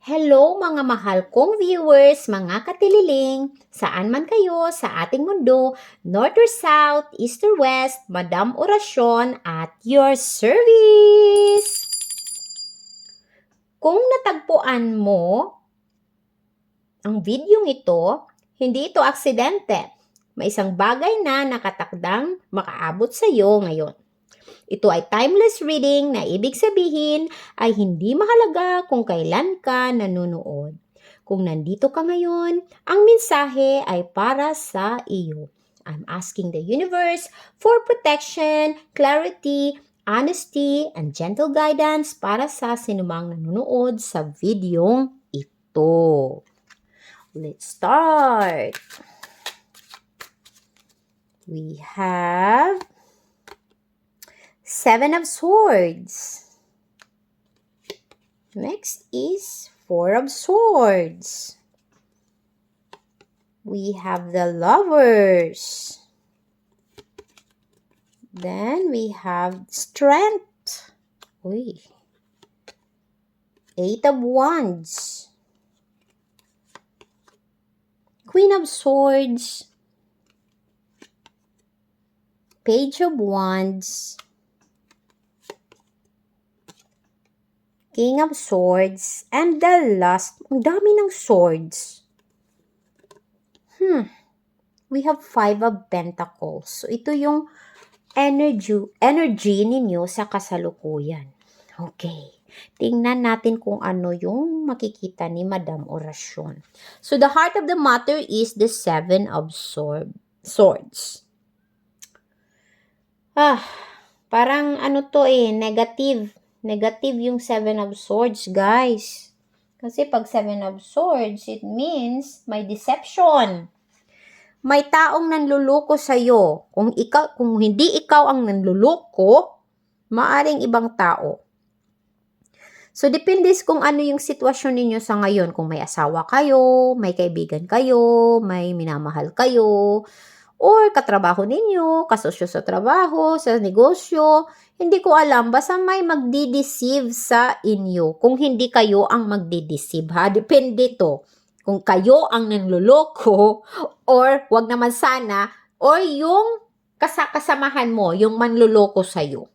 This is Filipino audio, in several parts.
Hello mga mahal kong viewers, mga katililing, saan man kayo sa ating mundo, North or South, East or West, Madam Orasyon at your service! Kung natagpuan mo ang videong ito, hindi ito aksidente. May isang bagay na nakatakdang makaabot sa iyo ngayon. Ito ay timeless reading na ibig sabihin ay hindi mahalaga kung kailan ka nanonood. Kung nandito ka ngayon, ang mensahe ay para sa iyo. I'm asking the universe for protection, clarity, honesty, and gentle guidance para sa sinumang nanonood sa videong ito. Let's start. We have Seven of Swords. Next is Four of Swords. We have the Lovers. Then we have Strength. Uy. Eight of Wands. Queen of Swords. Page of Wands. King of Swords, and the last, ang dami ng swords. We have Five of Pentacles. So, ito yung energy ninyo sa kasalukuyan. Okay. Tingnan natin kung ano yung makikita ni Madam Orasyon. So, the heart of the matter is the Seven of Swords. Parang ano to negative. Negative yung Seven of Swords, guys. Kasi pag Seven of Swords, it means may deception. May taong nanluloko sa'yo. Kung hindi ikaw ang nanluloko, maaring ibang tao. So, depende kung ano yung sitwasyon ninyo sa ngayon. Kung may asawa kayo, may kaibigan kayo, may minamahal kayo, or katrabaho ninyo, kasosyo sa trabaho, sa negosyo, hindi ko alam, basta may magdi-deceive sa inyo. Kung hindi kayo ang magdi-deceive, ha? Depende to. Kung kayo ang nanloloko, or wag naman sana, or yung kasamahan mo, yung manloloko sa'yo.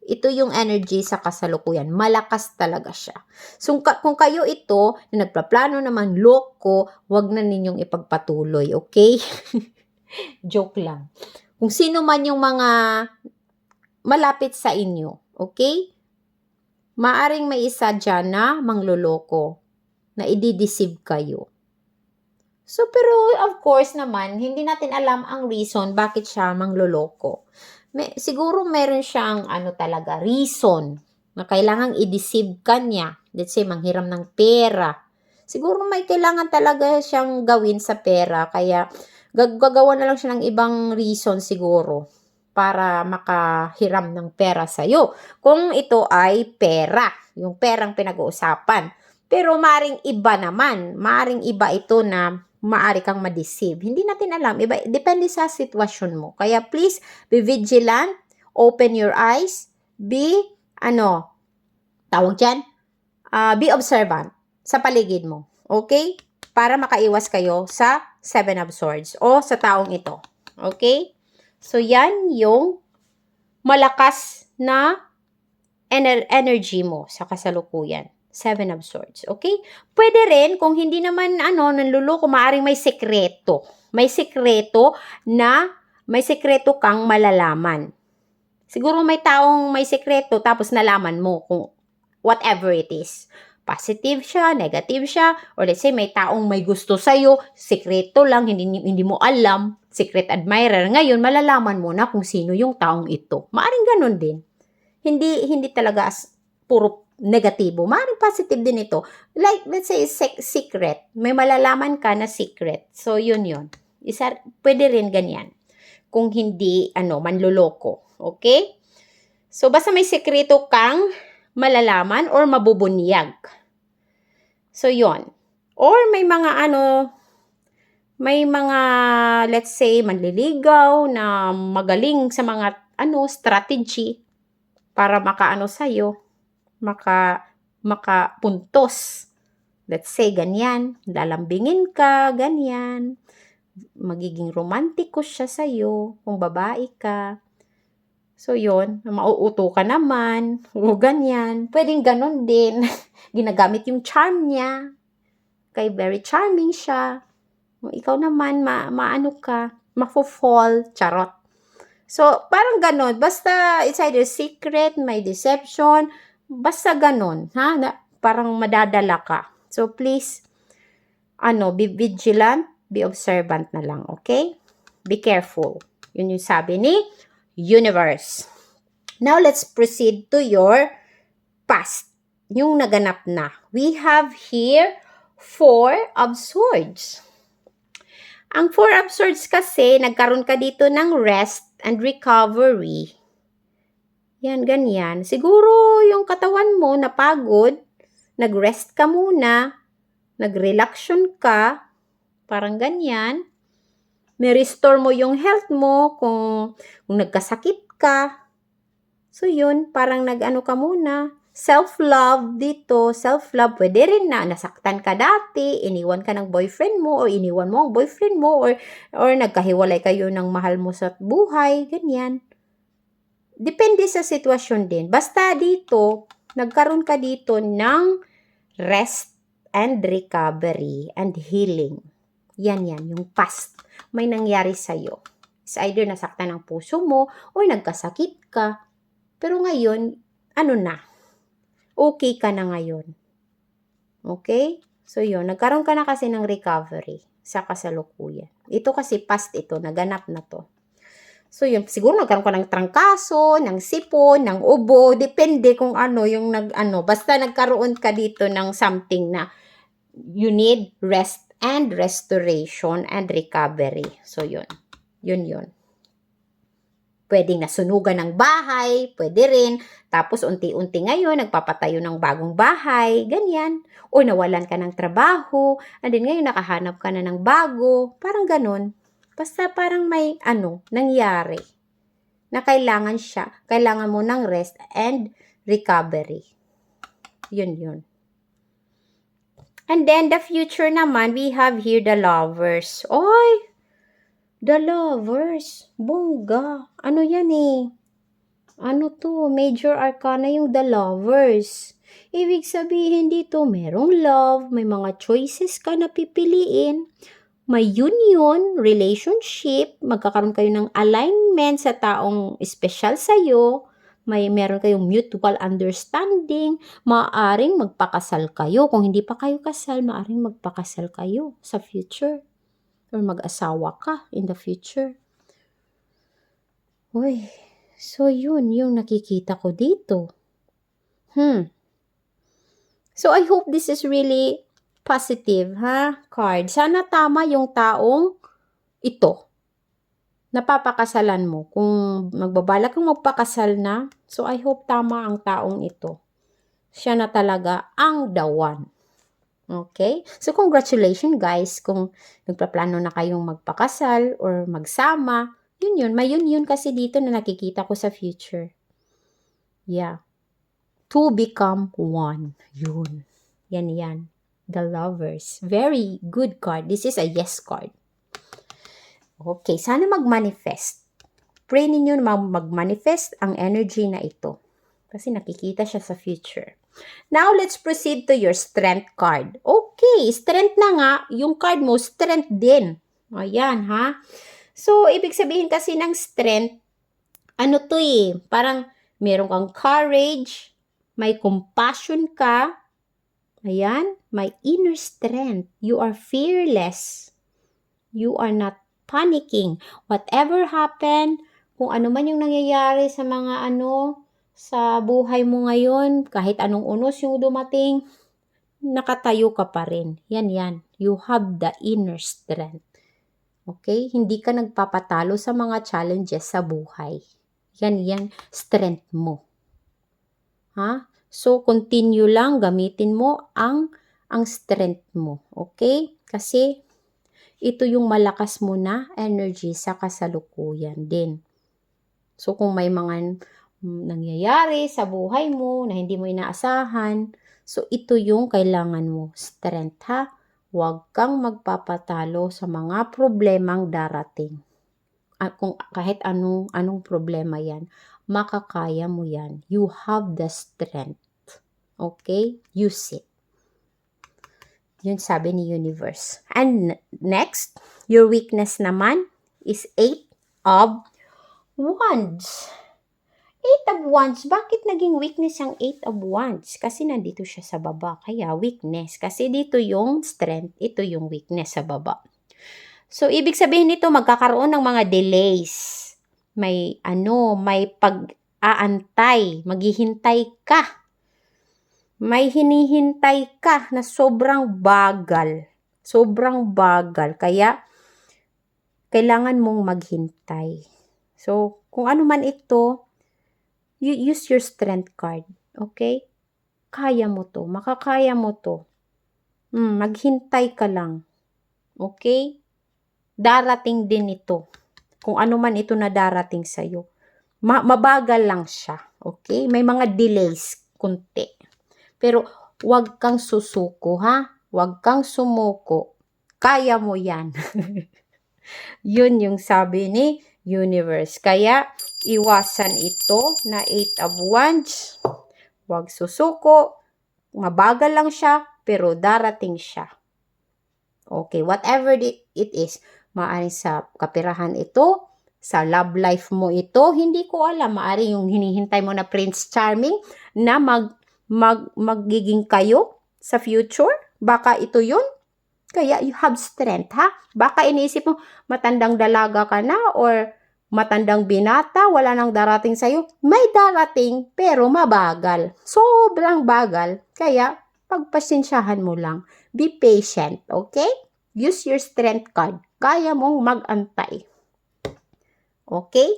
Ito yung energy sa kasalukuyan. Malakas talaga siya. So, kung kayo ito, na nagpaplano naman loko, wag na ninyong ipagpatuloy, okay? Joke lang. Kung sino man yung mga malapit sa inyo, okay? Maaring may isa dyan na mangloloko, na i-deceive kayo. So, pero of course naman, hindi natin alam ang reason bakit siya mangloloko. Siguro meron siyang talaga, reason na kailangang i-deceive ka niya. Let's say, manghiram ng pera. Siguro may kailangan talaga siyang gawin sa pera, kaya gagawa na lang siya ng ibang reason siguro para makahiram ng pera sa'yo. Kung ito ay pera, yung perang pinag-uusapan. Pero maaring iba naman, maaring iba ito na maaari kang ma-deceive. Hindi natin alam, iba, depende sa sitwasyon mo. Kaya please, be vigilant, open your eyes, be, tawag dyan, be observant sa paligid mo. Okay? Para makaiwas kayo sa Seven of Swords o sa taong ito. Okay? So, yan yung malakas na energy mo sa kasalukuyan. Seven of Swords. Okay? Pwede rin, kung hindi naman, nanluloko, maaaring may sekreto. May sekreto kang malalaman. Siguro may taong may sekreto, tapos nalaman mo kung whatever it is. Positive siya, negative siya, or let's say may taong may gusto sa'yo, sekreto lang, hindi mo alam, secret admirer. Ngayon, malalaman mo na kung sino yung taong ito. Maaring ganun din. Hindi talaga puro negatibo. Maaring positive din ito. Like, let's say, secret. May malalaman ka na secret. So, yun. Pwede rin ganyan. Kung hindi, manloloko. Okay? So, basta may sekreto kang malalaman or mabubunyag. So, yon. Or may mga let's say, manliligaw na magaling sa mga strategy para makapuntos Let's say, ganyan. Lalambingin ka, ganyan. Magiging romantiko siya sa'yo kung babae ka. So, yun. Mauuto ka naman. O, ganyan. Pwedeng ganon din. Ginagamit yung charm niya. Kaya very charming siya. Ikaw naman, maano ka, mafo-fall, charot. So, parang ganon. Basta, it's either secret, may deception, basta ganon, ha? Parang madadala ka. So, please, be vigilant, be observant na lang, okay? Be careful. Yun yung sabi ni universe. Now, let's proceed to your past. Yung naganap na. We have here 4 of Swords. Ang 4 of Swords kasi, nagkaroon ka dito ng rest and recovery. Yan, ganyan. Siguro yung katawan mo napagod, nag-rest ka muna, nag-relaxation ka, parang ganyan. May restore mo yung health mo kung nagkasakit ka. So yun, parang nag-ano ka muna. Self-love dito, self-love, pwede rin na nasaktan ka dati, iniwan ka ng boyfriend mo, o iniwan mo ang boyfriend mo, or nagkahiwalay kayo ng mahal mo sa buhay, ganyan. Depende sa sitwasyon din. Basta dito, nagkaroon ka dito ng rest and recovery and healing. Yan, yung past. May nangyari sa'yo. It's either nasaktan ang puso mo o nagkasakit ka. Pero ngayon, okay ka na ngayon. Okay? So yun, nagkaroon ka na kasi ng recovery sa kasalukuyan. Ito kasi past ito, naganap na to. So yun, siguro nagkaroon ka ng trangkaso, ng sipon, ng ubo, depende kung basta nagkaroon ka dito ng something na you need rest and restoration and recovery. So yun. Pwedeng nasunugan ng bahay, pwede rin. Tapos unti-unti ngayon, nagpapatayo ng bagong bahay, ganyan. O nawalan ka ng trabaho, and then ngayon nakahanap ka na ng bago, parang ganun. Basta parang may nangyari na kailangan mo ng rest and recovery. Yun. And then the future naman, we have here the Lovers. Oy! The Lovers. Bongga. Ano yan eh? Ano to? Major Arcana yung The Lovers. Ibig sabihin dito, merong love, may mga choices ka na pipiliin, may union, relationship, magkakaroon kayo ng alignment sa taong espesyal sa'yo, meron kayong mutual understanding, maaaring magpakasal kayo. Kung hindi pa kayo kasal, maaaring magpakasal kayo sa future. Or mag-asawa ka in the future. Uy, so yun yung nakikita ko dito. So I hope this is really positive, card. Sana tama yung taong ito. Napapakasalan mo. Kung magbabalak kang magpakasal na, so I hope tama ang taong ito. Siya na talaga ang the one. Okay? So, congratulations guys kung nagpaplano na kayong magpakasal or magsama. Yun. May yun kasi dito na nakikita ko sa future. Yeah. To become one. Yun. Yan. The Lovers. Very good card. This is a yes card. Okay. Sana mag-manifest. Pray ninyo na mag-manifest ang energy na ito. Kasi nakikita siya sa future. Now, let's proceed to your strength card. Okay, strength na nga. Yung card mo, strength din. Ayan, So, ibig sabihin kasi ng strength, parang meron kang courage, may compassion ka, ayan, may inner strength. You are fearless. You are not panicking. Whatever happen, kung ano man yung nangyayari sa mga sa buhay mo ngayon, kahit anong unos yung dumating, nakatayo ka pa rin. Yan. You have the inner strength. Okay? Hindi ka nagpapatalo sa mga challenges sa buhay. Yan, strength mo. So, continue lang, gamitin mo ang strength mo. Okay? Kasi, ito yung malakas mo na energy sa kasalukuyan din. So, kung may mga nangyayari sa buhay mo na hindi mo inaasahan, So, ito yung kailangan mo. Strength, ha? Huwag kang magpapatalo sa mga problemang darating. Kung kahit anong problema yan, makakaya mo yan. You have the strength. Okay? Use it. Yun sabi ni universe. And next, your weakness naman is 8 of Wands. 8 of Wands. Bakit naging weakness ang 8 of Wands? Kasi nandito siya sa baba. Kaya weakness. Kasi dito yung strength. Ito yung weakness sa baba. So, ibig sabihin nito, magkakaroon ng mga delays. May pag-aantay. Maghihintay ka. May hinihintay ka na sobrang bagal. Sobrang bagal. Kaya, kailangan mong maghintay. So, kung ano man ito, you use your strength card. Okay? Kaya mo to. Makakaya mo to. Maghintay ka lang. Okay? Darating din ito. Kung ano man ito na darating sa'yo. Mabagal lang siya. Okay? May mga delays. Kunti. Pero, huwag kang susuko, ha? Huwag kang sumuko. Kaya mo yan. Yun yung sabi ni universe. Kaya, iwasan ito na 8 of Wands. Huwag susuko. Mabagal lang siya, pero darating siya. Okay, whatever it is. Maaaring sa kapirahan ito, sa love life mo ito, hindi ko alam. Maaaring yung hinihintay mo na Prince Charming na magiging kayo sa future. Baka ito yun. Kaya you have strength, ha? Baka iniisip mo, matandang dalaga ka na or matandang binata, wala nang darating sa'yo. May darating, pero mabagal. Sobrang bagal. Kaya, pagpasensyahan mo lang. Be patient, okay? Use your strength card. Kaya mong mag-antay. Okay?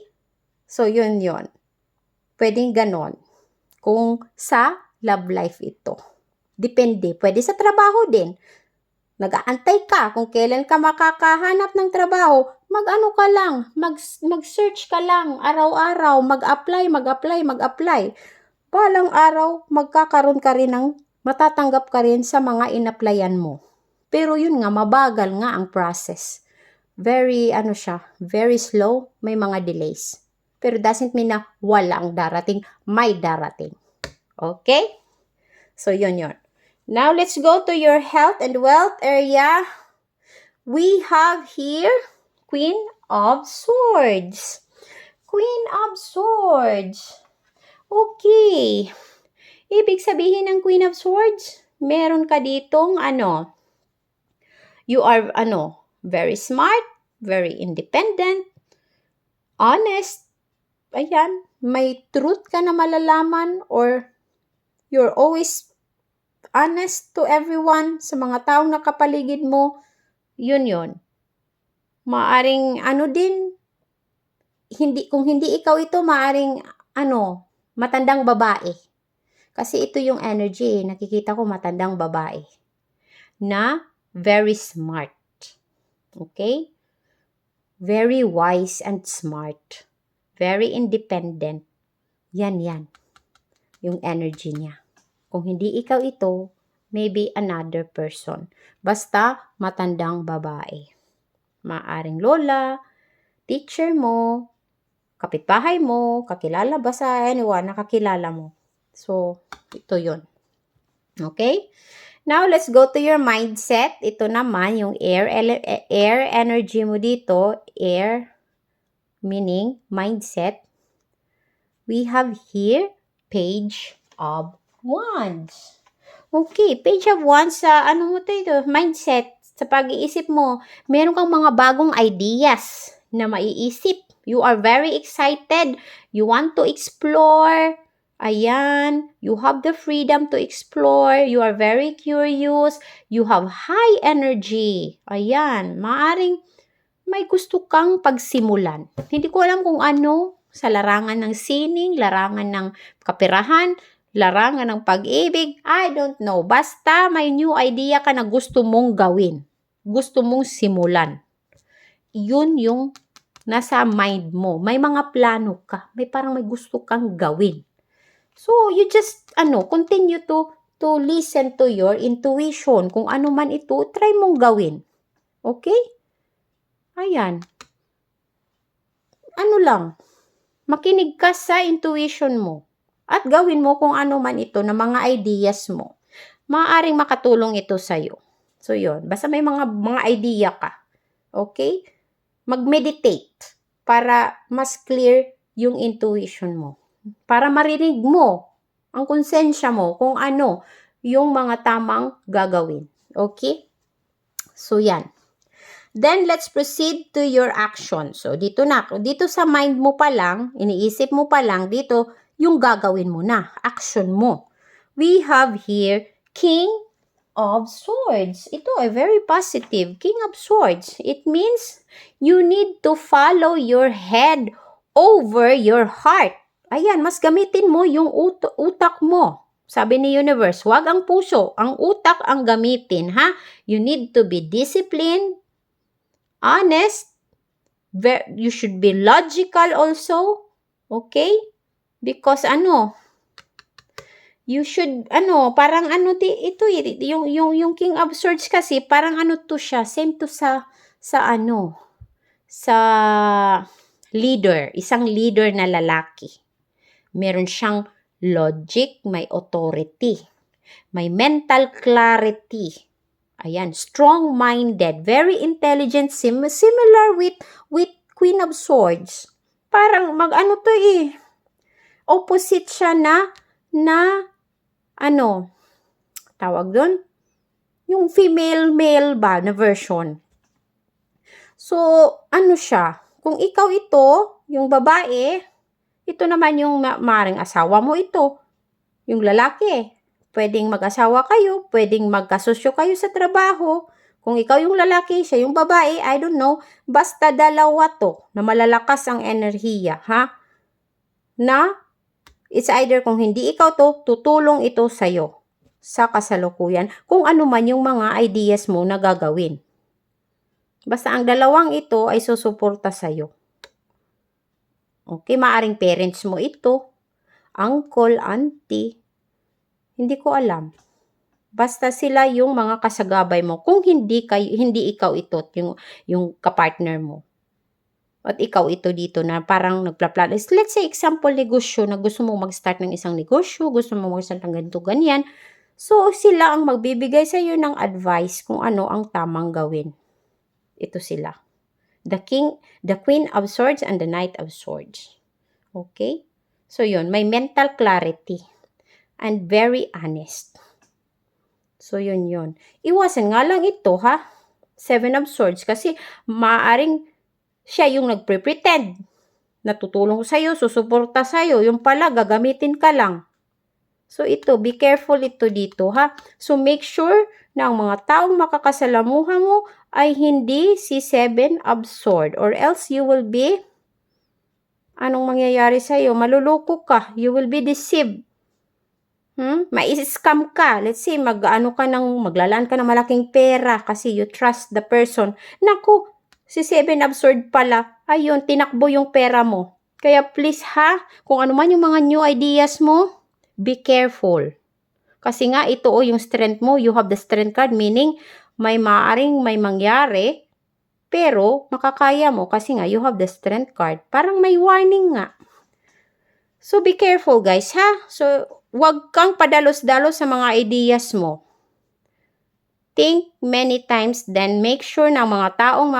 So, yun. Pwedeng ganon. Kung sa love life ito. Depende. Pwede sa trabaho din. Nag-aantay ka kung kailan ka makakahanap ng trabaho. Mag-ano ka lang. Mag-search ka lang. Araw-araw. Mag-apply. Balang araw, magkakaroon ka rin ng matatanggap ka rin sa mga in-applyan mo. Pero yun nga, mabagal nga ang process. Very slow. May mga delays. Pero doesn't mean na wala ang darating. May darating. Okay? So, yun. Now, let's go to your health and wealth area. We have here Queen of Swords. Queen of Swords. Okay. Ibig sabihin ng Queen of Swords, meron ka ditong you are very smart, very independent, honest. Ayan, may truth ka na malalaman or you're always honest to everyone, sa mga taong nakapaligid mo. Yun. Maaring din, kung hindi ikaw ito, maaring matandang babae. Kasi ito yung energy, nakikita ko matandang babae. Na very smart. Okay? Very wise and smart. Very independent. Yan. Yung energy niya. Kung hindi ikaw ito, maybe another person. Basta matandang babae. Maaring lola, teacher mo, kapitbahay mo, kakilala ba sa anyone, nakakilala mo. So, ito yun. Okay? Now, let's go to your mindset. Ito naman, yung air energy mo dito. Air, meaning mindset. We have here, Page of Wands. Okay, Page of Wands, mindset. Sa pag-iisip mo, meron kang mga bagong ideas na maiisip. You are very excited. You want to explore. Ayan, you have the freedom to explore. You are very curious. You have high energy. Ayan, maaring may gusto kang pagsimulan. Hindi ko alam kung ano, sa larangan ng sining, larangan ng kapirahan, larangan ng pag-ibig, I don't know. Basta may new idea ka na gusto mong gawin. Gusto mong simulan. Yun yung nasa mind mo. May mga plano ka. May gusto kang gawin. So, you just, continue to to listen to your intuition. Kung ano man ito, try mong gawin. Okay? Ayan. Ano lang, makinig ka sa intuition mo at gawin mo kung ano man ito na mga ideas mo. Maaaring makatulong ito sa'yo. So, yun. Basta may mga idea ka. Okay? Mag-meditate para mas clear yung intuition mo. Para marinig mo ang konsensya mo kung ano yung mga tamang gagawin. Okay? So, yan. Then, let's proceed to your action. So, dito sa mind mo pa lang, iniisip mo pa lang, dito, yung gagawin mo na, action mo. We have here, King of Swords. Ito ay very positive. King of Swords. It means you need to follow your head over your heart. Ayan, mas gamitin mo yung utak mo. Sabi ni Universe, wag ang puso, ang utak ang gamitin, ha? You need to be disciplined, honest, you should be logical also, okay? Because you should, parang ito, yung King of Swords kasi, parang to siya, same to sa leader, isang leader na lalaki. Meron siyang logic, may authority, may mental clarity. Ayan, strong-minded, very intelligent, similar with Queen of Swords. Parang opposite siya na tawag doon? Yung female-male ba na version. So, siya? Kung ikaw ito, yung babae, ito naman yung maring asawa mo ito. Yung lalaki. Pwedeng mag-asawa kayo, pwedeng magkasosyo kayo sa trabaho. Kung ikaw yung lalaki, siya yung babae, I don't know. Basta dalawa to na malalakas ang enerhiya, ha? Na, it's either kung hindi ikaw to, tutulong ito sa'yo sa kasalukuyan. Kung ano man yung mga ideas mo na gagawin. Basta ang dalawang ito ay susuporta sa'yo. Okay, maaring parents mo ito, uncle, auntie, hindi ko alam. Basta sila yung mga kasagabay mo. Kung hindi ikaw ito, yung kapartner mo. At ikaw ito dito na parang nagpla-plan. Let's say, example, negosyo, na gusto mong mag-start ng isang negosyo, gusto mong mag-start ng ganito, ganyan. So, sila ang magbibigay sa iyo ng advice kung ano ang tamang gawin. Ito sila. The Queen of Swords and the Knight of Swords. Okay? So, yun. May mental clarity. And very honest. So, yun. Iwasan nga lang ito, ha? Seven of Swords. Kasi, maaring siya yung nagpre-pretend. Natutulong sa'yo, susuporta sa'yo. Yung pala, gagamitin ka lang. So, ito, be careful ito dito, ha? So, make sure na ang mga taong makakasalamuha mo ay hindi si Seven of Swords. Or else, you will be, anong mangyayari sa'yo? Maluluko ka. You will be deceived. Mai-scam ka. Let's say, maglalaan ka ng malaking pera kasi you trust the person. Naku, si Seven of Swords pala, ayun, tinakbo yung pera mo. Kaya please ha, kung ano man yung mga new ideas mo, be careful. Kasi nga, ito yung strength mo. You have the strength card, meaning may mangyari, pero makakaya mo kasi nga, you have the strength card. Parang may warning nga. So, be careful guys ha. So, wag kang padalos-dalos sa mga ideas mo. Think many times, then make sure na mga taong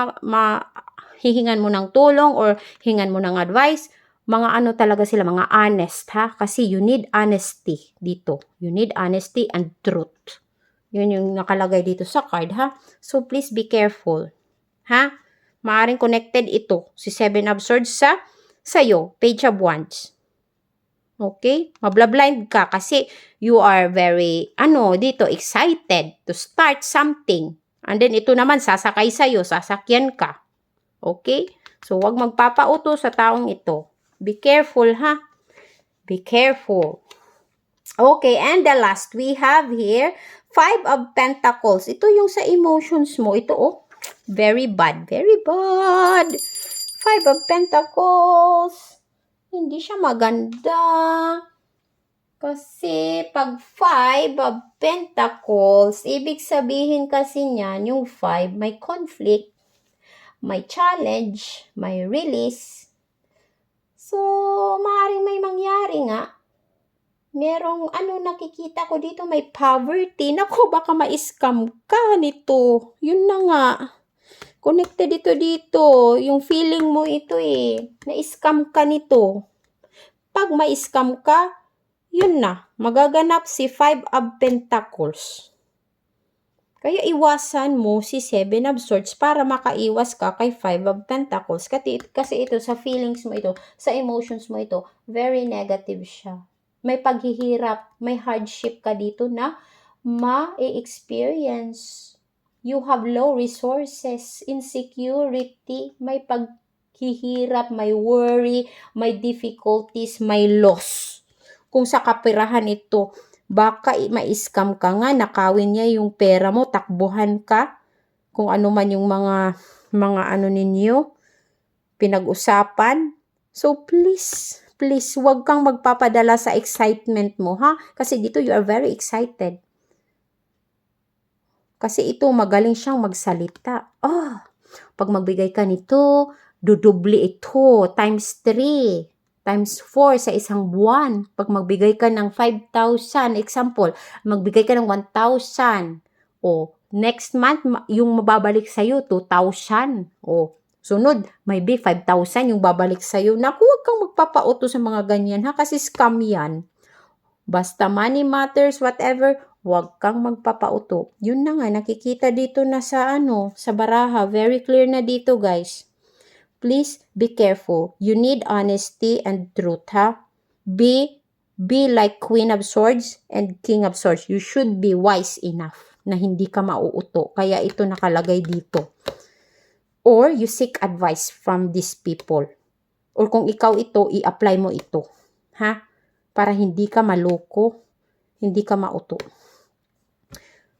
hihingan mo ng tulong or hingan mo ng advice, mga talaga sila, mga honest ha. Kasi you need honesty dito. You need honesty and truth. Yun yung nakalagay dito sa card ha. So, please be careful. Ha? Maaring connected ito, si Seven of Swords sa'yo, Page of Wands. Okay? Mabla-blind ka kasi you are very, dito, excited to start something. And then, ito naman, sasakay sa'yo, sasakyan ka. Okay? So, wag magpapauto sa taong ito. Be careful, ha? Be careful. Okay, and the last we have here, Five of Pentacles. Ito yung sa emotions mo. Ito, very bad. Very bad. Five of Pentacles. Hindi siya maganda. Kasi pag 5 of Pentacles, ibig sabihin kasi niyan, yung 5 may conflict, may challenge, may release. So, maaaring may mangyari nga. Merong nakikita ko dito, may poverty. Naku, baka ma-scam ka nito. Yun na nga. Connected dito. Yung feeling mo ito na-scam ka nito. Pag ma-scam ka, yun na, magaganap si 5 of Pentacles. Kaya iwasan mo si 7 of Swords para makaiwas ka kay 5 of Pentacles. Kasi ito, sa feelings mo ito, sa emotions mo ito, very negative siya. May paghihirap, may hardship ka dito na ma-experience. You have low resources, insecurity, may paghihirap, may worry, may difficulties, may loss. Kung sa kapirahan ito, baka ma-scam ka nga, nakawin niya yung pera mo, takbuhan ka, kung ano man yung mga ninyo, pinag-usapan. So please, wag kang magpapadala sa excitement mo, ha? Kasi dito you are very excited. Kasi ito, magaling siyang magsalita. Pag magbigay ka nito, dudubli ito, times 3. Times 4 sa isang buwan. Pag magbigay ka ng 5,000, example, magbigay ka ng 1,000. Next month, yung mababalik sa'yo, 2,000. Sunod, maybe 5,000 yung babalik sa'yo. Naku, huwag kang magpapauto sa mga ganyan, ha? Kasi scam yan. Basta money matters, whatever, huwag kang magpapauto. Yun na nga, nakikita dito na sa baraha. Very clear na dito, guys. Please be careful. You need honesty and truth, ha? Be like Queen of Swords and King of Swords. You should be wise enough na hindi ka mauuto. Kaya ito nakalagay dito. Or you seek advice from these people. Or kung ikaw ito, i-apply mo ito. Ha? Para hindi ka maloko, hindi ka mauto.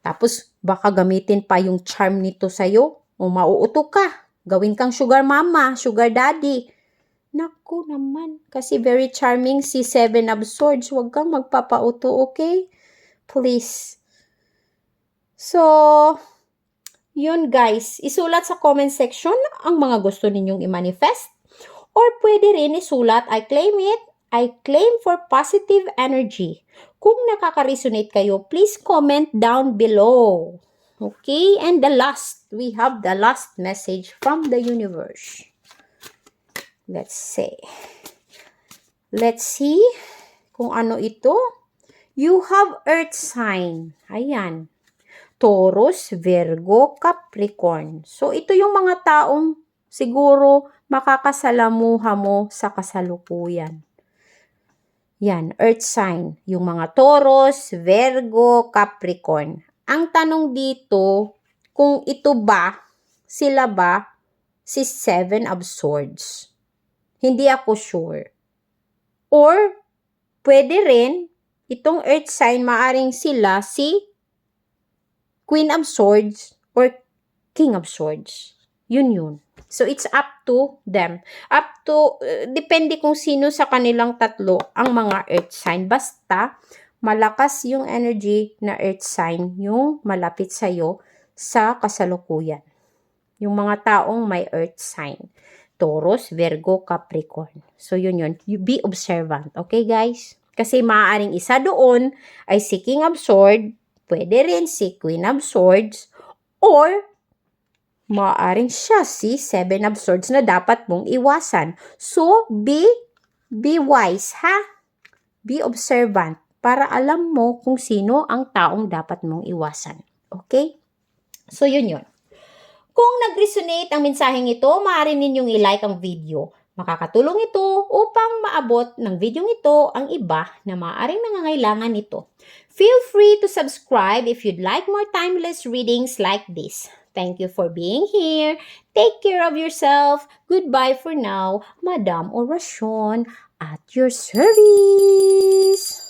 Tapos, baka gamitin pa yung charm nito sa'yo, o mauuto ka. Gawin kang sugar mama, sugar daddy. Naku naman, kasi very charming si 7 of Swords. Huwag kang magpapauto, okay? Please. So, yun guys, isulat sa comment section ang mga gusto ninyong i-manifest. Or pwede rin isulat, I claim it, I claim for positive energy. Kung nakaka-resonate kayo, please comment down below. Okay? And we have the last message from the universe. Let's see kung ano ito. You have earth sign. Ayan. Taurus, Virgo, Capricorn. So, ito yung mga taong siguro makakasalamuha mo sa kasalukuyan. Yan, earth sign. Yung mga Taurus, Virgo, Capricorn. Ang tanong dito, kung ito ba, sila ba, si 7 of Swords? Hindi ako sure. Or, pwede rin, itong earth sign, maaring sila si Queen of Swords or King of Swords. Yun. So, it's up to them. Depende kung sino sa kanilang tatlo ang mga earth sign. Basta, malakas yung energy na earth sign, yung malapit sa'yo sa kasalukuyan. Yung mga taong may earth sign. Taurus, Virgo, Capricorn. So, yun. You be observant. Okay, guys? Kasi maaaring isa doon ay si King of Swords, pwede rin si Queen of Swords, or maaaring siya si 7 of Swords na dapat mong iwasan. So, be wise, ha? Be observant para alam mo kung sino ang taong dapat mong iwasan. Okay? So, yun. Kung nag-resonate ang mensaheng ito, maaari ninyong i-like ang video. Makakatulong ito upang maabot ng video ito ang iba na maaaring nangangailangan nito. Feel free to subscribe if you'd like more timeless readings like this. Thank you for being here. Take care of yourself. Goodbye for now. Madam Oracion at your service.